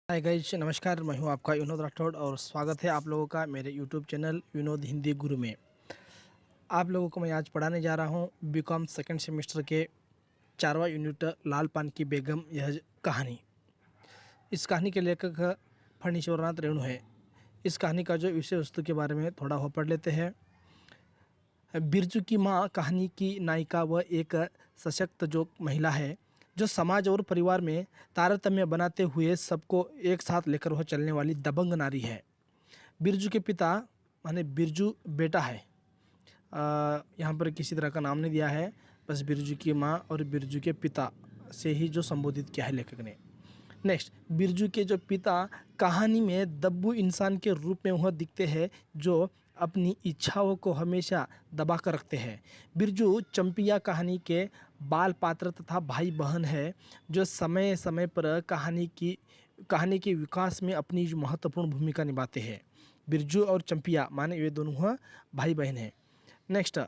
Hi guys, नमस्कार। मैं हूं आपका विनोद राठौड़ और स्वागत है आप लोगों का मेरे यूट्यूब चैनल विनोद हिंदी गुरु में। आप लोगों को मैं आज पढ़ाने जा रहा हूं बीकॉम सेकंड सेमेस्टर के 4वां यूनिट लाल पान की बेगम यह कहानी। इस कहानी के लेखक फणीश्वरनाथ रेणु है। इस कहानी का जो विषय वस्तु के बारे में थोड़ा हो पढ़ लेते हैं। बिरजू की माँ कहानी की नायिका व एक सशक्त जो महिला है जो समाज और परिवार में तारतम्य बनाते हुए सबको एक साथ लेकर वह चलने वाली दबंग नारी है। बिरजू के पिता माने बिरजू बेटा है। यहाँ पर किसी तरह का नाम नहीं दिया है, बस बिरजू की माँ और बिरजू के पिता से ही जो संबोधित किया है लेखक ने। नेक्स्ट, बिरजू के जो पिता कहानी में दब्बू इंसान के रूप में वह दिखते हैं जो अपनी इच्छाओं को हमेशा दबा कर रखते हैं। बिरजू चंपिया कहानी के बाल पात्र तथा भाई बहन है जो समय समय पर कहानी के विकास में अपनी जो महत्वपूर्ण भूमिका निभाते हैं। बिरजू और चंपिया माने ये दोनों भाई बहन हैं। नेक्स्ट,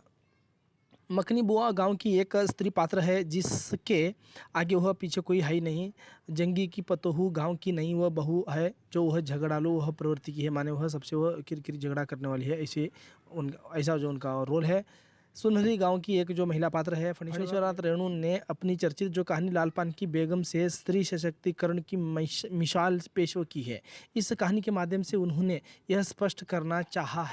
मखनी बुआ गांव की एक स्त्री पात्र है जिसके आगे वह पीछे कोई है ही नहीं। जंगी की पतोहू गांव की नहीं वह बहू है जो वह झगड़ालू वह प्रवृत्ति की है, माने वह सबसे वह किरकिरी झगड़ा करने वाली है। ऐसा जो उनका रोल है। सुनहरी गांव की एक जो महिला पात्र है फणीश्वरनाथ रेणु ने अपनी चर्चित जो कहानी लाल पान की बेगम से स्त्री सशक्तिकरण की मिसाल पेश की है। इस कहानी के माध्यम से उन्होंने यह स्पष्ट करना चाहा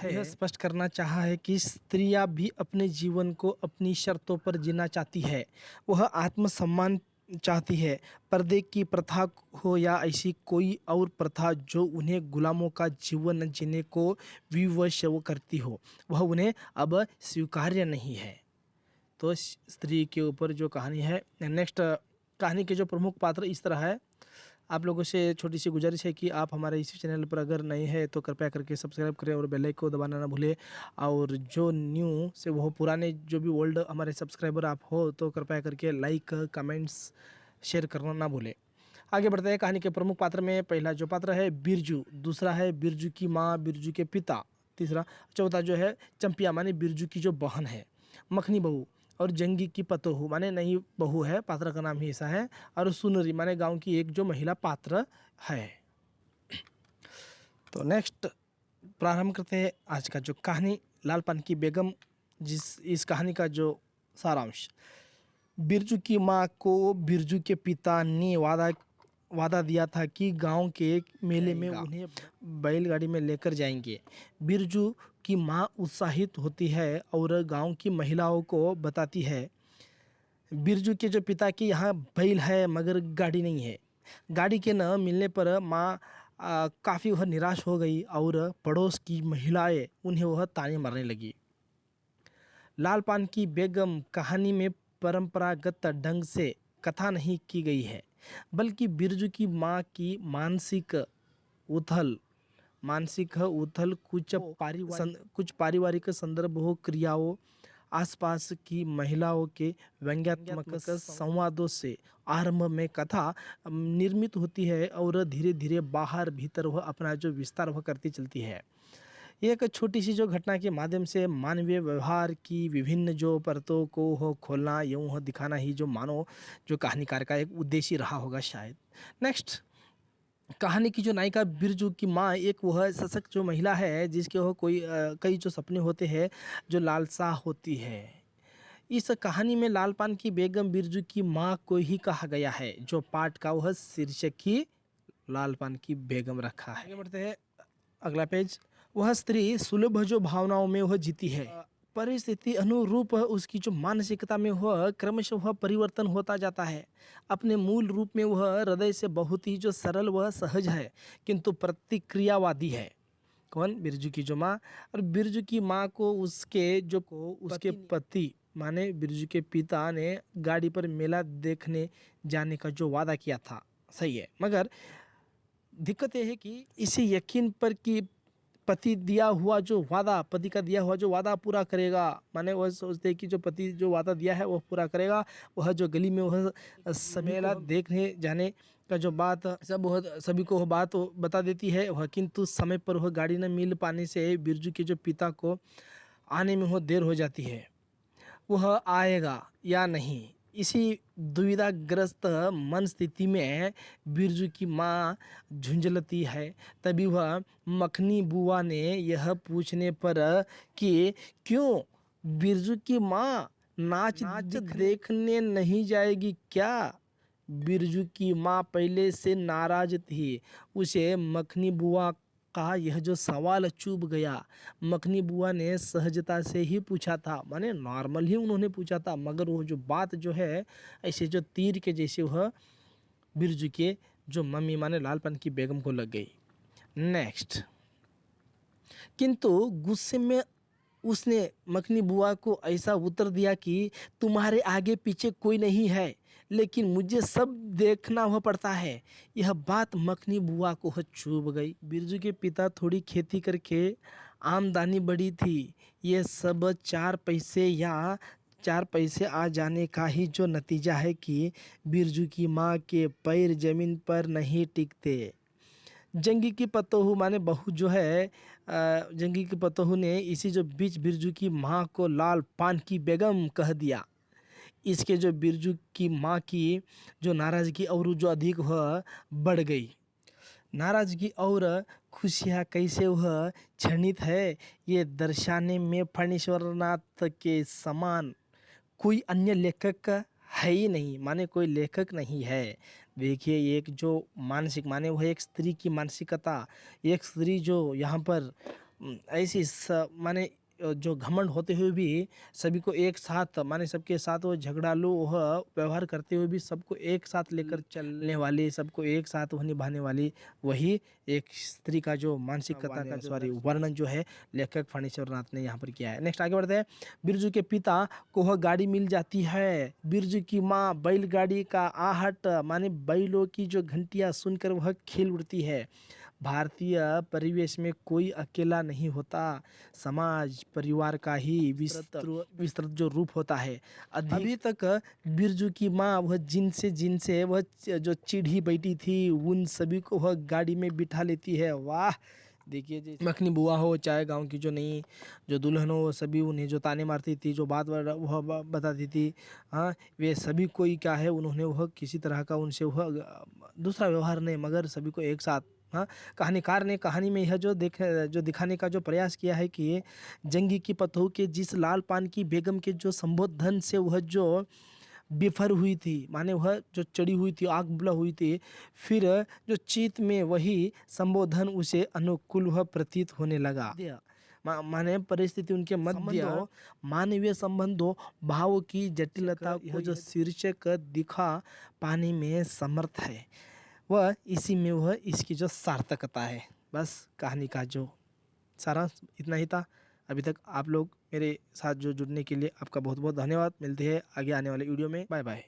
है कि स्त्रियां भी अपने जीवन को अपनी शर्तों पर जीना चाहती है। वह आत्मसम्मान चाहती है। पर्दे की प्रथा हो या ऐसी कोई और प्रथा जो उन्हें गुलामों का जीवन जीने को विवश करती हो, वह उन्हें अब स्वीकार्य नहीं है। तो स्त्री के ऊपर जो कहानी है। नेक्स्ट, कहानी के जो प्रमुख पात्र इस तरह है। आप लोगों से छोटी सी गुजारिश है कि आप हमारे इसी चैनल पर अगर नए हैं तो कृपया करके सब्सक्राइब करें और बेल आइकन को दबाना ना भूलें। और जो न्यू से वो पुराने जो भी ओल्ड हमारे सब्सक्राइबर आप हो तो कृपया करके लाइक कमेंट्स शेयर करना ना भूलें। आगे बढ़ते हैं। कहानी के प्रमुख पात्र में पहला जो पात्र है बिरजू, दूसरा है बिरजू की माँ, बिरजू के पिता, तीसरा चौथा जो है चंपिया माने बिरजू की जो बहन है, मखनी बहू और जंगी की पतोहू माने नई बहू है, पात्र का नाम ही ऐसा है, और सुनरी माने गांव की एक जो महिला पात्र है। तो नेक्स्ट प्रारंभ करते हैं आज का जो कहानी लाल पान की बेगम। इस कहानी का जो सारांश, बिरजू की माँ को बिरजू के पिता ने वादा दिया था कि गांव के एक मेले में उन्हें बैलगाड़ी में लेकर जाएंगे। बिरजू की माँ उत्साहित होती है और गांव की महिलाओं को बताती है बिरजू के जो पिता की यहाँ बैल है मगर गाड़ी नहीं है। गाड़ी के न मिलने पर माँ काफ़ी वह निराश हो गई और पड़ोस की महिलाएं उन्हें वह ताने मारने लगी। लाल पान की बेगम कहानी में परंपरागत ढंग से कथा नहीं की गई है, बल्कि बिरजू की माँ की मानसिक उथल कुछ पारिवारिक संदर्भ हो, क्रियाओं, आसपास की महिलाओं के व्यंग्यात्मक संवादों से आरंभ में कथा निर्मित होती है और धीरे धीरे बाहर भीतर वह अपना जो विस्तार वह करती चलती है। एक छोटी सी जो घटना के माध्यम से मानवीय व्यवहार की विभिन्न जो परतों को हो खोलना यूँ हो दिखाना ही जो मानो जो कहानीकार का एक उद्देश्य रहा होगा शायद। नेक्स्ट, कहानी की जो नायिका बिरजू की माँ एक वह सशक्त जो महिला है जिसके वह कई जो सपने होते हैं, जो लालसा होती है। इस कहानी में लाल पान की बेगम बिरजू की माँ को ही कहा गया है, जो पाठ का वह शीर्षक ही लाल पान की बेगम रखा है। आगे बढ़ते हैं, अगला पेज। वह स्त्री सुलभ जो भावनाओं में वह जीती है। परिस्थिति अनुरूप उसकी जो मानसिकता में वह क्रमशः वह परिवर्तन होता जाता है। अपने मूल रूप में वह हृदय से बहुत ही जो सरल वह सहज है, किंतु प्रतिक्रियावादी है। कौन? बिरजू की जो माँ। और बिरजू की माँ को उसके पति माने बिरजू के पिता ने गाड़ी पर मेला देखने जाने का जो वादा किया था, सही है, मगर दिक्कत यह है कि इसे यकीन पर कि पति का दिया हुआ जो वादा पूरा करेगा, माने वह सोचते हैं कि जो पति जो वादा दिया है वह पूरा करेगा। वह जो गली में वह मेला देखने जाने का जो बात सभी को वह बात बता देती है वह, किंतु समय पर वह गाड़ी न मिल पाने से बिरजू के जो पिता को आने में वह देर हो जाती है। वह आएगा या नहीं इसी दुविधाग्रस्त मन स्थिति में बिरजू की माँ झुंझलती है। तभी वह मखनी बुआ ने यह पूछने पर कि क्यों बिरजू की माँ नाच देखने नहीं जाएगी क्या? बिरजू की माँ पहले से नाराज थी। उसे मखनी बुआ का यह जो सवाल चुभ गया। मखनी बुआ ने सहजता से ही पूछा था, माने नॉर्मल ही उन्होंने पूछा था, मगर वो जो बात जो है ऐसे जो तीर के जैसे वह बिरजू के जो मम्मी माने लालपन की बेगम को लग गई। नेक्स्ट, किंतु गुस्से में उसने मखनी बुआ को ऐसा उत्तर दिया कि तुम्हारे आगे पीछे कोई नहीं है, लेकिन मुझे सब देखना हुआ पड़ता है। यह बात मखनी बुआ को चुभ गई। बिरजू के पिता थोड़ी खेती करके आमदनी बढ़ी थी। ये सब 4 पैसे आ जाने का ही जो नतीजा है कि बिरजू की माँ के पैर जमीन पर नहीं टिकते। जंगी की पतोहू माने बहू जो है, जंगी की पतोहू ने इसी जो बीच बिरजू की माँ को लाल पान की बेगम कह दिया। इसके जो बिरजू की माँ की जो नाराज़गी और जो अधिक वह बढ़ गई। नाराज़गी और खुशियाँ कैसे वह क्षणित है, ये दर्शाने में फणीश्वरनाथ के समान कोई अन्य लेखक है ही नहीं, माने कोई लेखक नहीं है। देखिए, एक जो मानसिक माने वह एक स्त्री की मानसिकता, एक स्त्री जो यहाँ पर ऐसी माने जो घमंड होते हुए भी सभी को एक साथ माने सबके साथ वो झगड़ालू वह व्यवहार करते हुए भी सबको एक साथ लेकर चलने वाली, सबको एक साथ वह निभाने वाली, वही एक स्त्री का जो मानसिकता का वर्णन जो है लेखक फणीश्वरनाथ ने यहाँ पर किया है। नेक्स्ट आगे बढ़ते हैं। बिरजू के पिता को वह गाड़ी मिल जाती है। बिरजू की माँ बैलगाड़ी का आहट माने बैलों की जो घंटियाँ सुनकर वह खिल उठती है। भारतीय परिवेश में कोई अकेला नहीं होता, समाज परिवार का ही विस्तृत जो रूप होता है। अभी तक बिरजू की माँ वह जिनसे वह जो चिढ़ी बैठी थी उन सभी को वह गाड़ी में बिठा लेती है। वाह, देखिए जी, मखनी बुआ हो चाहे गांव की जो नई जो दुल्हन हो, सभी उन्हें जो ताने मारती थी, जो बात वह बताती थी, हाँ, वे सभी कोई क्या है, उन्होंने वह किसी तरह का उनसे वह दूसरा व्यवहार नहीं, मगर सभी को एक साथ, हाँ। कहानीकार ने कहानी में यह जो दिखाने का जो प्रयास किया है कि जंगी की पतोह के जिस लाल पान की बेगम के जो संबोधन से वह जो बिफर हुई थी, माने वह जो चढ़ी हुई थी, आग बुला हुई थी, फिर जो चित्त में वही संबोधन उसे अनुकूल वह प्रतीत होने लगा। माने परिस्थिति उनके मध्य मानवीय संबंधों भावों की जटिलता को जो शीर्षक दिखा पाने में समर्थ है, वह इसी में वह इसकी जो सार्थकता है। बस कहानी का जो सारांश इतना ही था। अभी तक आप लोग मेरे साथ जो जुड़ने के लिए आपका बहुत बहुत धन्यवाद। मिलते हैं आगे आने वाले वीडियो में। Bye bye.